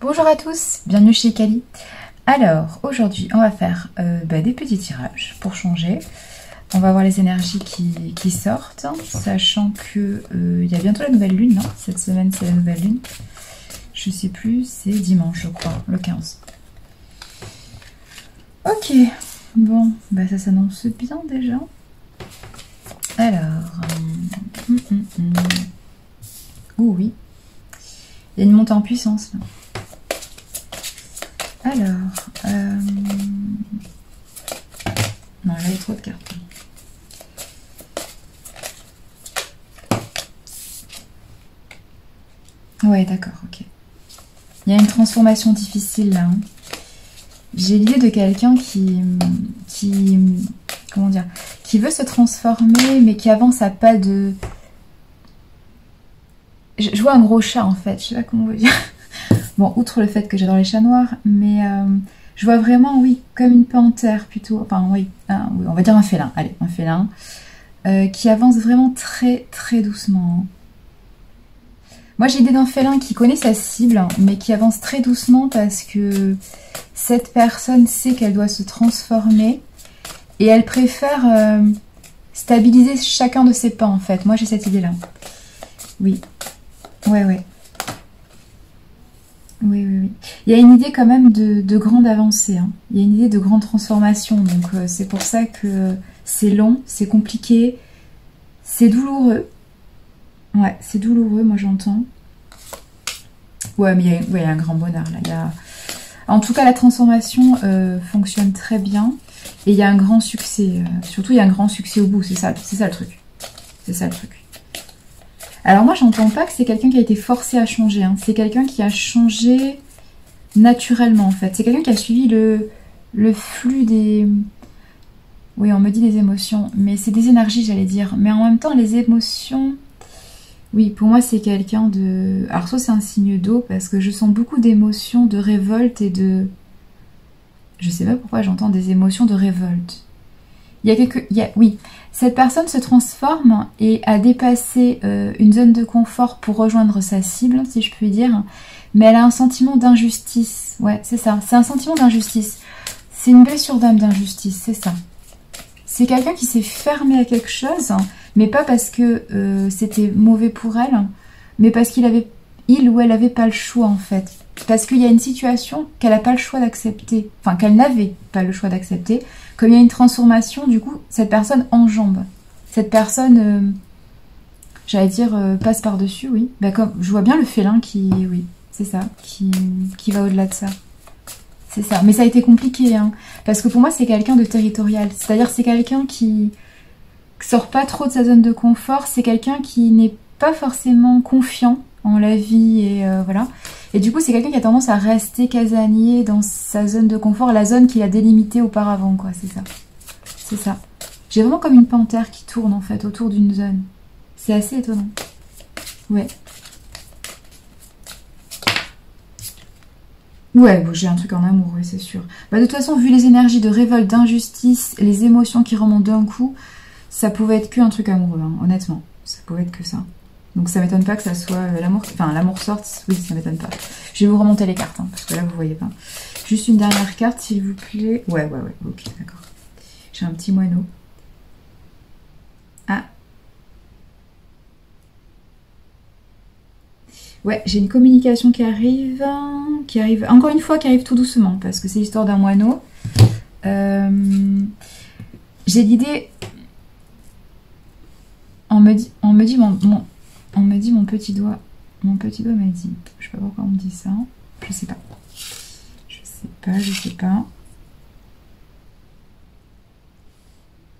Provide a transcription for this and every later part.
Bonjour à tous, bienvenue chez Kali. Alors, aujourd'hui, on va faire des petits tirages pour changer. On va voir les énergies qui sortent, sachant que il y a bientôt la nouvelle lune, hein. Cette semaine, c'est la nouvelle lune. Je sais plus, c'est dimanche, je crois, le 15. Ok, bon, ça s'annonce bien déjà. Alors, oui, il y a une montée en puissance là. Alors, non, là il y a trop de cartes. Ouais, d'accord, ok. Il y a une transformation difficile là. Hein. J'ai l'idée de quelqu'un comment dire, qui veut se transformer, mais qui avance à pas de... Je vois un gros chat en fait, je sais pas comment vous dire. Bon, outre le fait que j'adore les chats noirs, mais je vois vraiment, oui, comme une panthère plutôt. Enfin, oui, on va dire un félin. Allez, un félin qui avance vraiment très, très doucement. Moi, j'ai l'idée d'un félin qui connaît sa cible, mais qui avance très doucement parce que cette personne sait qu'elle doit se transformer et elle préfère stabiliser chacun de ses pas, en fait. Moi, j'ai cette idée-là. Oui. Ouais. Oui. Il y a une idée quand même de grande avancée. Hein. Il y a une idée de grande transformation. Donc c'est pour ça que c'est long, c'est compliqué, c'est douloureux. Ouais, c'est douloureux, moi j'entends. Ouais, mais il y a un grand bonheur là. En tout cas, la transformation fonctionne très bien. Et il y a un grand succès. Surtout, il y a un grand succès au bout. C'est ça le truc. C'est ça le truc. Alors moi, j'entends pas que c'est quelqu'un qui a été forcé à changer. Hein. C'est quelqu'un qui a changé naturellement, en fait. C'est quelqu'un qui a suivi le flux des... Oui, on me dit des émotions. Mais c'est des énergies, j'allais dire. Mais en même temps, les émotions... Oui, pour moi, c'est quelqu'un de... Alors, soit c'est un signe d'eau, parce que je sens beaucoup d'émotions, de révolte et de... Je sais pas pourquoi j'entends des émotions de révolte. Oui, cette personne se transforme et a dépassé une zone de confort pour rejoindre sa cible, si je puis dire. Mais elle a un sentiment d'injustice. Ouais, c'est ça. C'est un sentiment d'injustice. C'est une blessure d'âme d'injustice, c'est ça. C'est quelqu'un qui s'est fermé à quelque chose, mais pas parce que c'était mauvais pour elle, mais parce il ou elle avait pas le choix, en fait. Parce qu'il y a une situation qu'elle n'a pas le choix d'accepter. Enfin, qu'elle n'avait pas le choix d'accepter. Comme il y a une transformation, du coup, cette personne enjambe. Cette personne, j'allais dire, passe par-dessus, oui. Comme, je vois bien le félin oui, c'est ça, qui va au-delà de ça. C'est ça. Mais ça a été compliqué, hein. Parce que pour moi, c'est quelqu'un de territorial. C'est-à-dire, c'est quelqu'un qui sort pas trop de sa zone de confort. C'est quelqu'un qui n'est pas forcément confiant en la vie et voilà. Et du coup, c'est quelqu'un qui a tendance à rester casanier dans sa zone de confort, la zone qu'il a délimitée auparavant, quoi. C'est ça. C'est ça. J'ai vraiment comme une panthère qui tourne, en fait, autour d'une zone. C'est assez étonnant. Ouais. Ouais, bon, j'ai un truc en amour, oui, c'est sûr. De toute façon, vu les énergies de révolte, d'injustice, les émotions qui remontent d'un coup, ça pouvait être que un truc amoureux, hein, honnêtement. Ça pouvait être que ça. Donc ça m'étonne pas que ça soit l'amour... Enfin, l'amour sorte, oui, ça m'étonne pas. Je vais vous remonter les cartes, hein, parce que là, vous voyez pas. Juste une dernière carte, s'il vous plaît. Ouais, ok, d'accord. J'ai un petit moineau. Ah. Ouais, j'ai une communication qui arrive, encore une fois, qui arrive tout doucement, parce que c'est l'histoire d'un moineau. J'ai l'idée... On me dit mon petit doigt. Mon petit doigt m'a dit. Je sais pas pourquoi on me dit ça. Je sais pas.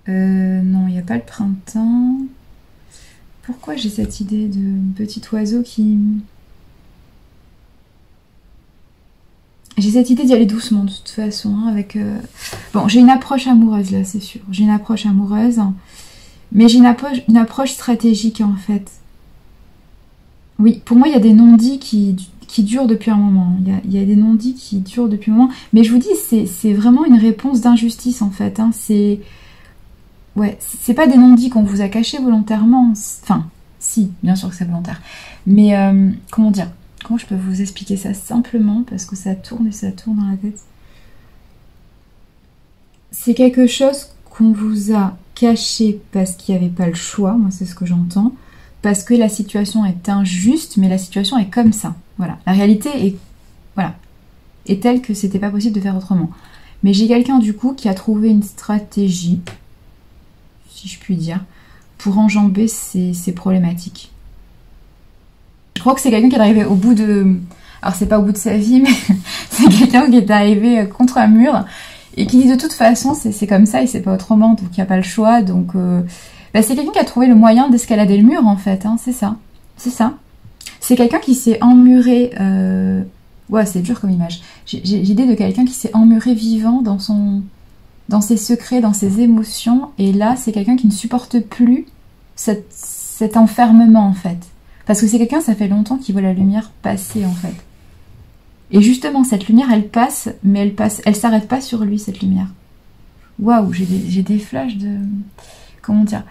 Non, il n'y a pas le printemps. Pourquoi j'ai cette idée de petit oiseau qui... J'ai cette idée d'y aller doucement de toute façon. Hein, avec. Bon, j'ai une approche amoureuse là, c'est sûr. J'ai une approche amoureuse. Mais j'ai une approche stratégique en fait. Oui, pour moi, il y a des non-dits qui durent depuis un moment. Il y a des non-dits qui durent depuis un moment. Mais je vous dis, c'est vraiment une réponse d'injustice, en fait. Hein. C'est pas des non-dits qu'on vous a cachés volontairement. Enfin, si, bien sûr que c'est volontaire. Mais, comment dire, Comment je peux vous expliquer ça simplement, parce que ça tourne et ça tourne dans la tête. C'est quelque chose qu'on vous a caché parce qu'il n'y avait pas le choix, moi c'est ce que j'entends, parce que la situation est injuste, mais la situation est comme ça. Voilà, la réalité est, voilà, est telle que c'était pas possible de faire autrement. Mais j'ai quelqu'un du coup qui a trouvé une stratégie, si je puis dire, pour enjamber ces problématiques. Je crois que c'est quelqu'un qui est arrivé au bout de... Alors c'est pas au bout de sa vie, mais c'est quelqu'un qui est arrivé contre un mur et qui dit de toute façon c'est comme ça et c'est pas autrement, donc il n'y a pas le choix. Donc c'est quelqu'un qui a trouvé le moyen d'escalader le mur en fait, hein, c'est ça. C'est ça. C'est quelqu'un qui s'est emmuré... Ouais, c'est dur comme image. J'ai l'idée de quelqu'un qui s'est emmuré vivant dans ses secrets, dans ses émotions. Et là, c'est quelqu'un qui ne supporte plus cet enfermement en fait. Parce que c'est quelqu'un, ça fait longtemps qu'il voit la lumière passer en fait. Et justement, cette lumière, elle passe, mais elle s'arrête pas sur lui, cette lumière. Waouh, j'ai des flashs de... Comment dire,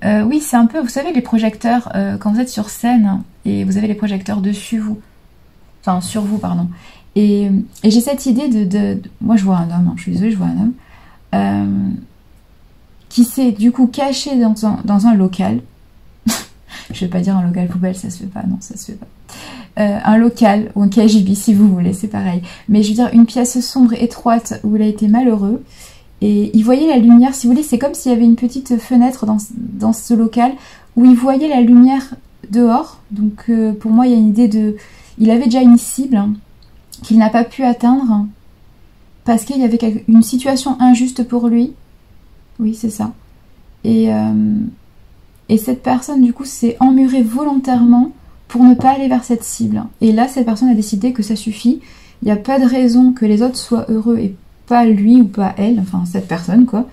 oui, c'est un peu, vous savez, les projecteurs, quand vous êtes sur scène, et vous avez les projecteurs dessus vous. Enfin, sur vous, pardon. Et j'ai cette idée moi, je vois un homme, hein, je suis désolée, je vois un homme, qui s'est du coup caché dans un local. Je vais pas dire un local poubelle, ça se fait pas, non, ça se fait pas. Un local, ou un KGB si vous voulez, c'est pareil. Mais je veux dire, une pièce sombre, étroite, où il a été malheureux. Et il voyait la lumière, si vous voulez, c'est comme s'il y avait une petite fenêtre dans ce local, où il voyait la lumière dehors. Donc pour moi, il y a une idée de... Il avait déjà une cible hein, qu'il n'a pas pu atteindre, parce qu'il y avait une situation injuste pour lui. Oui, c'est ça. Et cette personne, du coup, s'est emmurée volontairement pour ne pas aller vers cette cible. Et là, cette personne a décidé que ça suffit. Il n'y a pas de raison que les autres soient heureux et pas lui ou pas elle, enfin cette personne, quoi.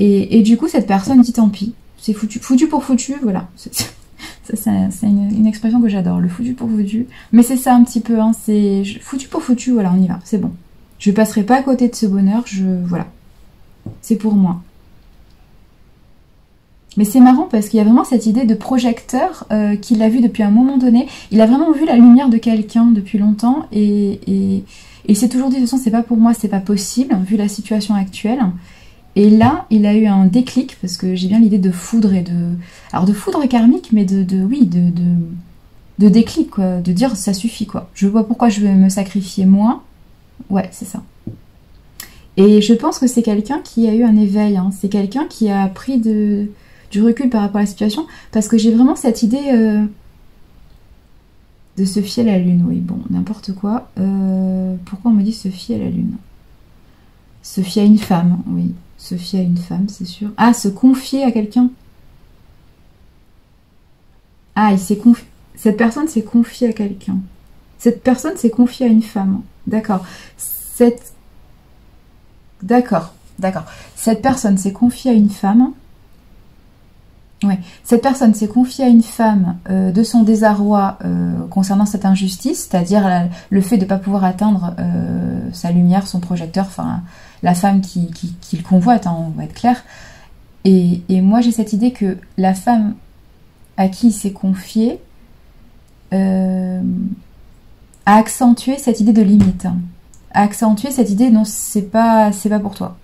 Et du coup, cette personne dit tant pis. C'est foutu. Foutu pour foutu, voilà. C'est une expression que j'adore, le foutu pour foutu. Mais c'est ça un petit peu, hein, c'est foutu pour foutu, voilà, on y va, c'est bon. Je passerai pas à côté de ce bonheur, voilà. C'est pour moi. Mais c'est marrant parce qu'il y a vraiment cette idée de projecteur qu'il a vu depuis un moment donné. Il a vraiment vu la lumière de quelqu'un depuis longtemps et il s'est toujours dit de toute façon c'est pas pour moi, c'est pas possible vu la situation actuelle. Et là, il a eu un déclic parce que j'ai bien l'idée de foudre et de... Alors de foudre karmique, mais de déclic quoi, de dire ça suffit quoi. Je vois pourquoi je vais me sacrifier moi. Ouais, c'est ça. Et je pense que c'est quelqu'un qui a eu un éveil, hein. C'est quelqu'un qui a pris du recul par rapport à la situation, parce que j'ai vraiment cette idée de se fier à la lune, oui, bon, n'importe quoi. Pourquoi on me dit se fier à la lune? Se fier à une femme, oui, se fier à une femme, c'est sûr. Ah, se confier à quelqu'un. Ah, cette personne s'est confiée à quelqu'un. Cette personne s'est confiée à une femme, d'accord. D'accord. Cette personne s'est confiée à une femme. Ouais. Cette personne s'est confiée à une femme de son désarroi concernant cette injustice, c'est-à-dire le fait de ne pas pouvoir atteindre sa lumière, son projecteur, enfin la femme qui le convoite, hein, on va être clair. Et moi j'ai cette idée que la femme à qui il s'est confié a accentué cette idée de limite, hein. A accentué cette idée non c'est pas pour toi.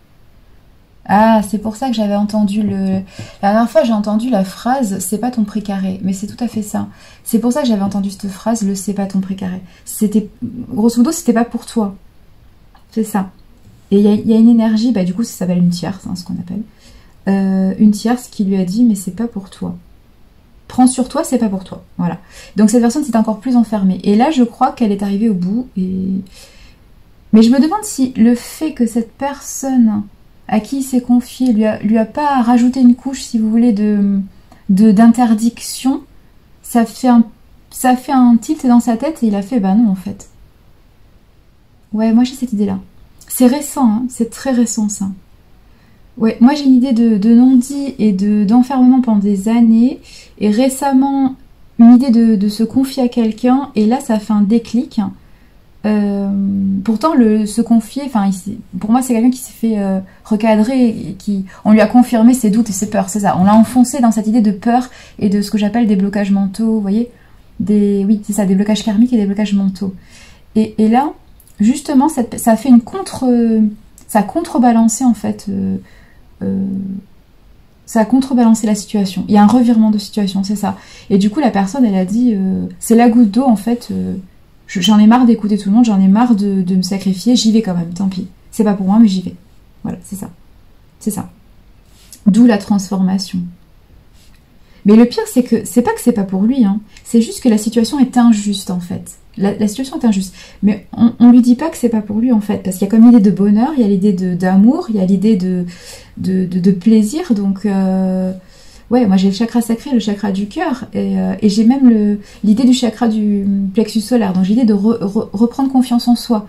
Ah, c'est pour ça que j'avais entendu la dernière fois j'ai entendu la phrase c'est pas ton prix carré, mais c'est tout à fait ça. C'est pour ça que j'avais entendu cette phrase le c'est pas ton prix carré. C'était grosso modo c'était pas pour toi. C'est ça. Et il y a une énergie, bah du coup ça s'appelle une tierce, hein, ce qu'on appelle. Une tierce qui lui a dit mais c'est pas pour toi. Prends sur toi, c'est pas pour toi. Voilà. Donc cette personne s'est encore plus enfermée. Et là je crois qu'elle est arrivée au bout. Mais je me demande si le fait que cette personne à qui il s'est confié lui a pas rajouté une couche, si vous voulez, d'interdiction, ça fait un tilt dans sa tête et il a fait bah non en fait. Ouais, moi j'ai cette idée là. C'est récent, hein, c'est très récent ça. Ouais, moi j'ai une idée de non-dit et d'enfermement pendant des années et récemment une idée de se confier à quelqu'un et là ça fait un déclic. Pourtant se confier, enfin pour moi c'est quelqu'un qui s'est fait recadrer et on lui a confirmé ses doutes et ses peurs, c'est ça, on l'a enfoncé dans cette idée de peur et de ce que j'appelle des blocages mentaux, vous voyez. oui, c'est ça, des blocages karmiques et des blocages mentaux. Et là, justement, ça fait ça a contrebalancé en fait, ça a contrebalancé la situation. Il y a un revirement de situation, c'est ça. Et du coup, la personne, elle a dit, c'est la goutte d'eau en fait. J'en ai marre d'écouter tout le monde, j'en ai marre de me sacrifier, j'y vais quand même, tant pis. C'est pas pour moi, mais j'y vais. Voilà, c'est ça. C'est ça. D'où la transformation. Mais le pire, c'est que c'est pas pour lui, hein. C'est juste que la situation est injuste, en fait. La situation est injuste. Mais on lui dit pas que c'est pas pour lui, en fait. Parce qu'il y a comme l'idée de bonheur, il y a l'idée d'amour, il y a l'idée de plaisir. Donc, ouais, moi j'ai le chakra sacré, le chakra du cœur. Et j'ai même l'idée du chakra du plexus solaire. Donc j'ai l'idée de reprendre confiance en soi.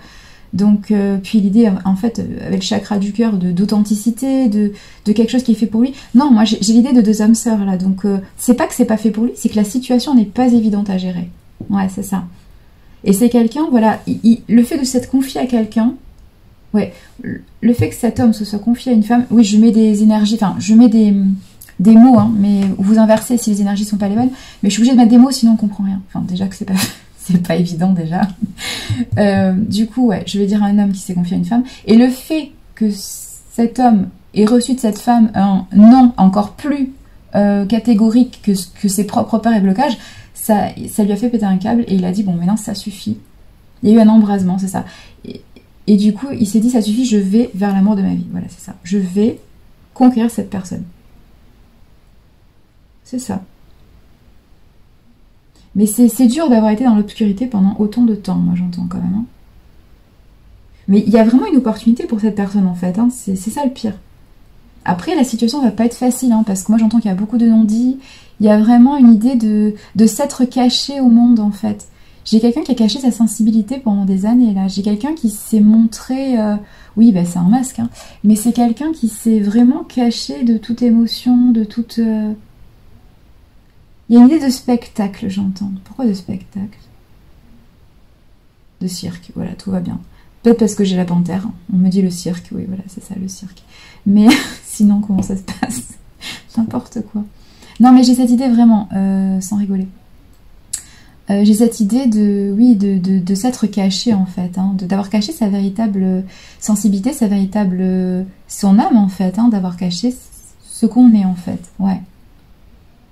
Donc, puis l'idée, en fait, avec le chakra du cœur, d'authenticité, de quelque chose qui est fait pour lui. Non, moi, j'ai l'idée de deux âmes sœurs, là. Donc, c'est pas que c'est pas fait pour lui, c'est que la situation n'est pas évidente à gérer. Ouais, c'est ça. Et c'est quelqu'un, voilà, le fait de s'être confié à quelqu'un, ouais, le fait que cet homme se soit confié à une femme, oui, je mets des énergies, enfin, je mets des mots, hein, mais vous inversez si les énergies sont pas les bonnes, mais je suis obligée de mettre des mots, sinon on comprend rien. Enfin, déjà que c'est pas évident déjà. Du coup, ouais, je vais dire un homme qui s'est confié à une femme. Et le fait que cet homme ait reçu de cette femme un non encore plus catégorique que ses propres peurs et blocages, ça lui a fait péter un câble et il a dit bon, maintenant ça suffit. Il y a eu un embrasement, c'est ça. Et du coup, il s'est dit ça suffit, je vais vers l'amour de ma vie. Voilà, c'est ça. Je vais conquérir cette personne. C'est ça. Mais c'est dur d'avoir été dans l'obscurité pendant autant de temps, moi j'entends quand même. Hein. Mais il y a vraiment une opportunité pour cette personne en fait, hein. C'est ça le pire. Après, la situation va pas être facile, hein, parce que moi j'entends qu'il y a beaucoup de non-dits. Il y a vraiment une idée de s'être caché au monde en fait. J'ai quelqu'un qui a caché sa sensibilité pendant des années là. J'ai quelqu'un qui s'est montré... Oui, bah, c'est un masque, hein, mais c'est quelqu'un qui s'est vraiment caché de toute émotion, de toute... Il y a une idée de spectacle, j'entends. Pourquoi de spectacle? De cirque, voilà, tout va bien. Peut-être parce que j'ai la panthère. On me dit le cirque, oui, voilà, c'est ça, le cirque. Mais sinon, comment ça se passe? N'importe quoi. Non, mais j'ai cette idée vraiment, sans rigoler. J'ai cette idée de s'être caché, en fait, hein, d'avoir caché sa véritable sensibilité, son âme, en fait, hein, d'avoir caché ce qu'on est, en fait, ouais.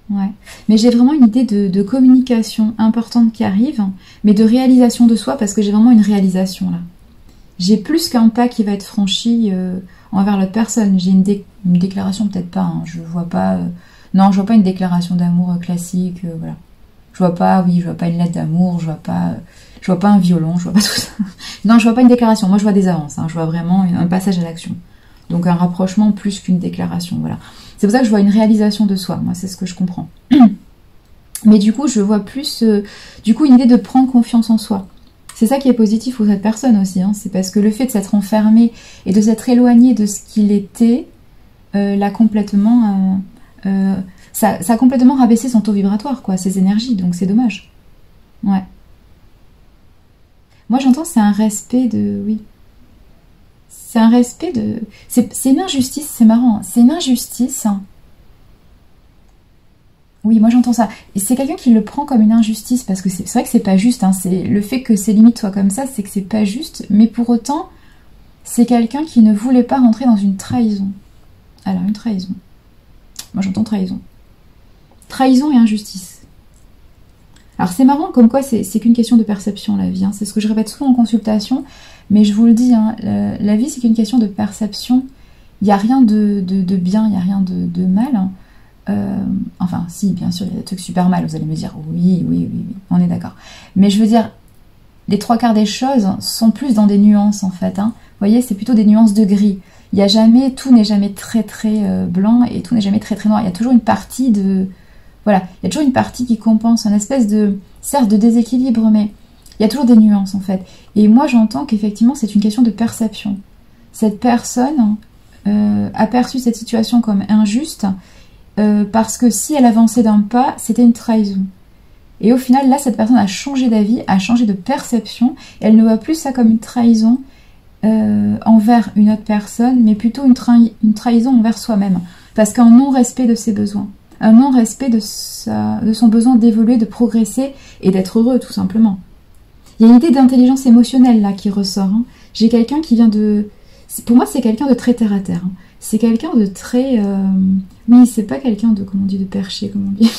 Ouais, mais j'ai vraiment une idée de communication importante qui arrive, mais de réalisation de soi, parce que j'ai vraiment une réalisation là. J'ai plus qu'un pas qui va être franchi envers l'autre personne. J'ai une déclaration, peut-être pas, hein, je vois pas... non, je vois pas une déclaration d'amour classique, voilà. Je vois pas une lettre d'amour, je vois pas un violon, je vois pas tout ça. Non, je vois pas une déclaration, moi je vois des avances, hein, je vois vraiment un passage à l'action. Donc un rapprochement plus qu'une déclaration, voilà. C'est pour ça que je vois une réalisation de soi, moi c'est ce que je comprends. Mais du coup je vois plus une idée de prendre confiance en soi. C'est ça qui est positif pour cette personne aussi, hein. C'est parce que le fait de s'être enfermé et de s'être éloigné de ce qu'il était l'a complètement... ça a complètement rabaissé son taux vibratoire, quoi, ses énergies, donc c'est dommage. Ouais. Moi j'entends c'est un respect de... Oui. C'est un respect de... C'est une injustice, c'est marrant. C'est une injustice. Oui, moi j'entends ça. Et c'est quelqu'un qui le prend comme une injustice, parce que c'est vrai que c'est pas juste. Hein. Le fait que ses limites soient comme ça, c'est que c'est pas juste. Mais pour autant, c'est quelqu'un qui ne voulait pas rentrer dans une trahison. Alors, une trahison. Moi j'entends trahison. Trahison et injustice. Alors c'est marrant, comme quoi c'est qu'une question de perception, la vie. Hein. C'est ce que je répète souvent en consultation. Mais je vous le dis, hein, la vie c'est qu'une question de perception. Il n'y a rien de bien, il n'y a rien de mal. Hein. Enfin, si, bien sûr, il y a des trucs super mal, vous allez me dire, oui, on est d'accord. Mais je veux dire, les trois quarts des choses sont plus dans des nuances en fait. Hein. Vous voyez, c'est plutôt des nuances de gris. Il y a jamais, tout n'est jamais très blanc et tout n'est jamais très noir. Il y a toujours une partie de... Voilà, il y a toujours une partie qui compense, une espèce de, certes de déséquilibre, mais il y a toujours des nuances en fait. Et moi j'entends qu'effectivement c'est une question de perception. Cette personne a perçu cette situation comme injuste parce que si elle avançait d'un pas, c'était une trahison. Et au final, là, cette personne a changé d'avis, a changé de perception. Et elle ne voit plus ça comme une trahison envers une autre personne, mais plutôt une trahison envers soi-même. Parce qu'un non-respect de ses besoins. Un non-respect de son besoin d'évoluer, de progresser et d'être heureux, tout simplement. Il y a une idée d'intelligence émotionnelle là qui ressort. Hein. J'ai quelqu'un qui vient de... Pour moi, c'est quelqu'un de très terre-à-terre. Hein. C'est quelqu'un de très... Oui, c'est pas quelqu'un de... Comment on dit? De perché, comment on dit?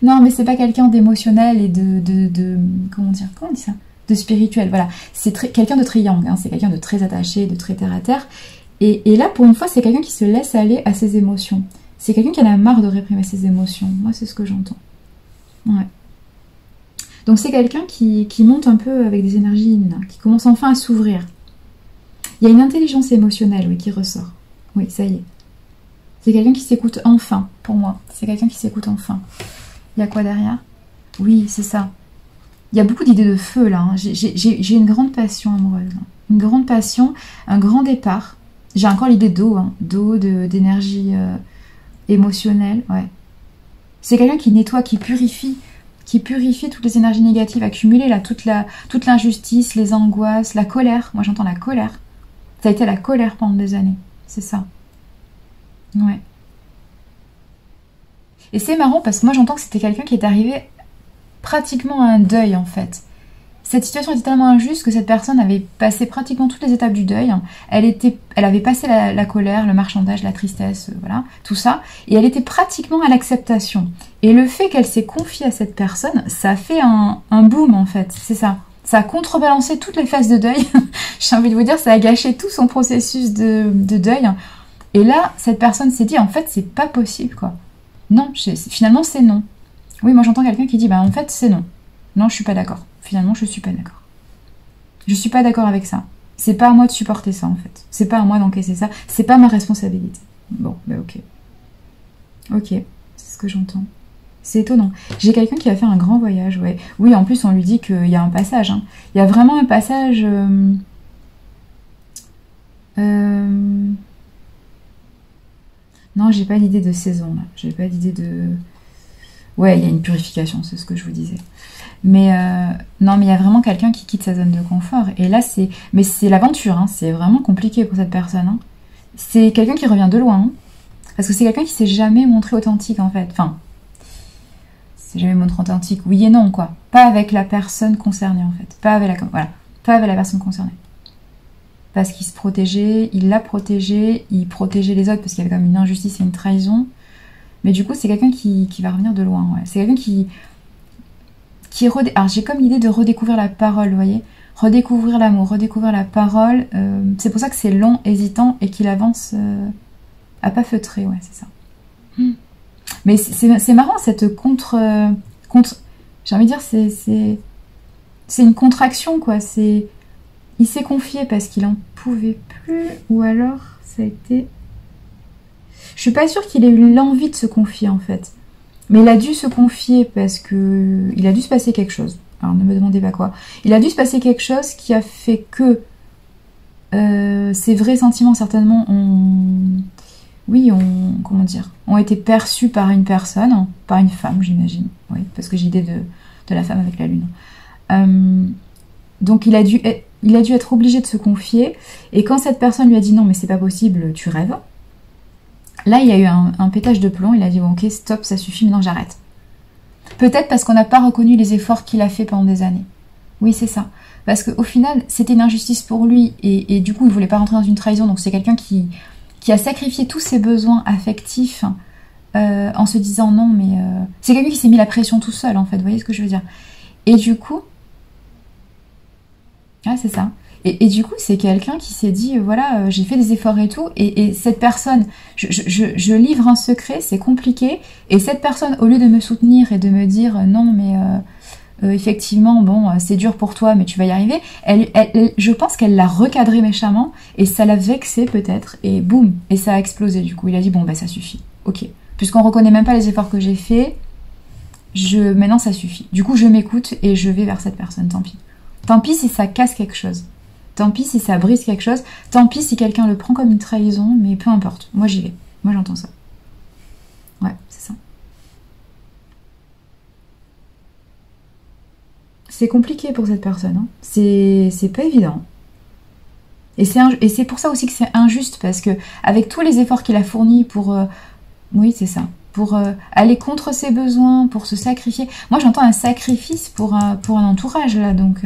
Non, mais c'est pas quelqu'un d'émotionnel et de... Comment dire? Comment on dit ça? De spirituel, voilà. C'est quelqu'un de très yang. Hein. C'est quelqu'un de très attaché, de très terre-à-terre. Et là, pour une fois, c'est quelqu'un qui se laisse aller à ses émotions. C'est quelqu'un qui en a marre de réprimer ses émotions. Moi, c'est ce que j'entends. Ouais. Donc, c'est quelqu'un qui monte un peu avec des énergies yin, qui commence enfin à s'ouvrir. Il y a une intelligence émotionnelle, oui, qui ressort. Oui, ça y est. C'est quelqu'un qui s'écoute enfin, pour moi. C'est quelqu'un qui s'écoute enfin. Il y a quoi derrière? Oui, c'est ça. Il y a beaucoup d'idées de feu, là. Hein. J'ai une grande passion amoureuse. Hein. Une grande passion, un grand départ. J'ai encore l'idée d'eau, hein. D'eau, d'énergie émotionnelle, ouais. C'est quelqu'un qui nettoie, qui purifie toutes les énergies négatives accumulées, là, toute l'injustice, les angoisses, la colère. Moi, j'entends la colère. Ça a été la colère pendant des années, c'est ça. Ouais. Et c'est marrant parce que moi, j'entends que c'était quelqu'un qui est arrivé pratiquement à un deuil, en fait. Cette situation était tellement injuste que cette personne avait passé pratiquement toutes les étapes du deuil. Elle avait passé la colère, le marchandage, la tristesse, voilà, tout ça. Et elle était pratiquement à l'acceptation. Et le fait qu'elle s'est confiée à cette personne, ça a fait un boom, en fait. C'est ça. Ça a contrebalancé toutes les phases de deuil. J'ai envie de vous dire, ça a gâché tout son processus de deuil. Et là, cette personne s'est dit, en fait, c'est pas possible, quoi. Non, finalement, c'est non. Oui, moi, j'entends quelqu'un qui dit, bah, en fait, c'est non. Non, je suis pas d'accord. Finalement, je suis pas d'accord. Je suis pas d'accord avec ça. C'est pas à moi de supporter ça, en fait. C'est pas à moi d'encaisser ça. C'est pas ma responsabilité. Bon, bah ok. Ok, c'est ce que j'entends. C'est étonnant. J'ai quelqu'un qui a fait un grand voyage, ouais. Oui, en plus, on lui dit qu'il y a un passage. Hein. Il y a vraiment un passage... Non, j'ai pas d'idée de saison, là. J'ai pas d'idée de... Ouais, il y a une purification, c'est ce que je vous disais. Mais non, mais il y a vraiment quelqu'un qui quitte sa zone de confort. Et là, c'est... Mais c'est l'aventure, hein. C'est vraiment compliqué pour cette personne. Hein. C'est quelqu'un qui revient de loin. Hein. Parce que c'est quelqu'un qui s'est jamais montré authentique, en fait. Enfin, c'est jamais montré authentique. Oui et non, quoi. Pas avec la personne concernée, en fait. Pas avec la personne concernée. Parce qu'il se protégeait, il l'a protégé, il protégeait les autres parce qu'il y avait comme une injustice et une trahison. Mais du coup, c'est quelqu'un qui va revenir de loin. Ouais. C'est quelqu'un qui Alors, j'ai comme l'idée de redécouvrir la parole, vous voyez. Redécouvrir l'amour, redécouvrir la parole. C'est pour ça que c'est long, hésitant et qu'il avance à pas feutrer, ouais, c'est ça. Mais c'est marrant, cette j'ai envie de dire, c'est une contraction, quoi. Il s'est confié parce qu'il en pouvait plus, ou alors ça a été... Je suis pas sûre qu'il ait eu l'envie de se confier, en fait. Mais il a dû se confier parce que... Il a dû se passer quelque chose. Alors, ne me demandez pas quoi. Il a dû se passer quelque chose qui a fait que ses vrais sentiments, certainement, comment dire, ont été perçus par une personne, par une femme, j'imagine. Oui, parce que j'ai l'idée de la femme avec la lune. Donc, il a dû être obligé de se confier. Et quand cette personne lui a dit non, mais c'est pas possible, tu rêves. Là, il y a eu un pétage de plomb. Il a dit bon, ok, stop, ça suffit, maintenant j'arrête. Peut-être parce qu'on n'a pas reconnu les efforts qu'il a fait pendant des années. Oui, c'est ça. Parce qu'au final, c'était une injustice pour lui. Et du coup, il ne voulait pas rentrer dans une trahison. Donc, c'est quelqu'un qui a sacrifié tous ses besoins affectifs en se disant non, mais... C'est quelqu'un qui s'est mis la pression tout seul, en fait. Vous voyez ce que je veux dire? Et du coup... Ah, c'est ça. Et du coup, c'est quelqu'un qui s'est dit, voilà, j'ai fait des efforts et tout, et cette personne, je livre un secret, c'est compliqué, et cette personne, au lieu de me soutenir et de me dire, non, mais effectivement, bon, c'est dur pour toi, mais tu vas y arriver, je pense qu'elle l'a recadré méchamment, et ça l'a vexé peut-être, et boum, et ça a explosé du coup. Il a dit, bon, bah ça suffit, ok. Puisqu'on reconnaît même pas les efforts que j'ai faits, maintenant ça suffit. Du coup, je m'écoute, et je vais vers cette personne, tant pis. Tant pis si ça casse quelque chose. Tant pis si ça brise quelque chose. Tant pis si quelqu'un le prend comme une trahison. Mais peu importe. Moi, j'y vais. Moi, j'entends ça. Ouais, c'est ça. C'est compliqué pour cette personne. Hein. C'est pas évident. Et c'est pour ça aussi que c'est injuste. Parce que avec tous les efforts qu'il a fournis pour... Oui, c'est ça. pour aller contre ses besoins, pour se sacrifier. Moi, j'entends un sacrifice pour un entourage, là, donc...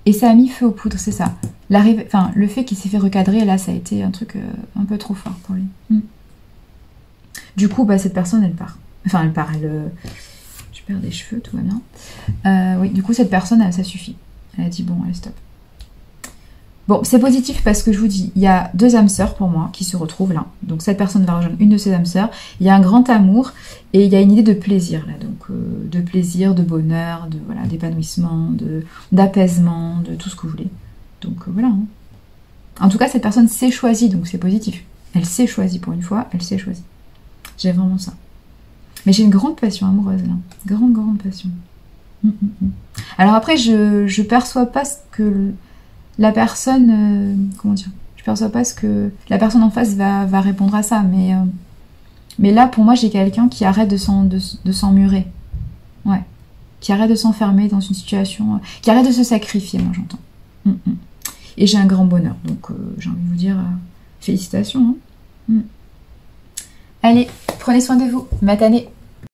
Et ça a mis feu aux poudres, c'est ça. Enfin, le fait qu'il s'est fait recadrer, là, ça a été un truc un peu trop fort pour lui. Du coup, bah, cette personne, elle part. Enfin, elle part, je perds des cheveux, tout va bien. Oui, du coup, cette personne, ça suffit. Elle a dit, bon, allez, stop. Bon, c'est positif parce que je vous dis, il y a 2 âmes sœurs pour moi qui se retrouvent là. Donc cette personne va rejoindre une de ses âmes sœurs. Il y a un grand amour et il y a une idée de plaisir là. Donc de plaisir, de bonheur, de voilà, d'épanouissement, d'apaisement, de tout ce que vous voulez. Donc voilà. Hein. En tout cas, cette personne s'est choisie, donc c'est positif. Elle s'est choisie pour une fois, elle s'est choisie. J'ai vraiment ça. Mais j'ai une grande passion amoureuse là. Grande passion. Alors après, je perçois pas ce que... La personne, comment dire, je perçois pas ce que la personne en face va répondre à ça, mais là pour moi j'ai quelqu'un qui arrête de s'emmurer, ouais, qui arrête de s'enfermer dans une situation, qui arrête de se sacrifier, moi j'entends. Et j'ai un grand bonheur, donc j'ai envie de vous dire félicitations. Hein. Allez, prenez soin de vous, matanée.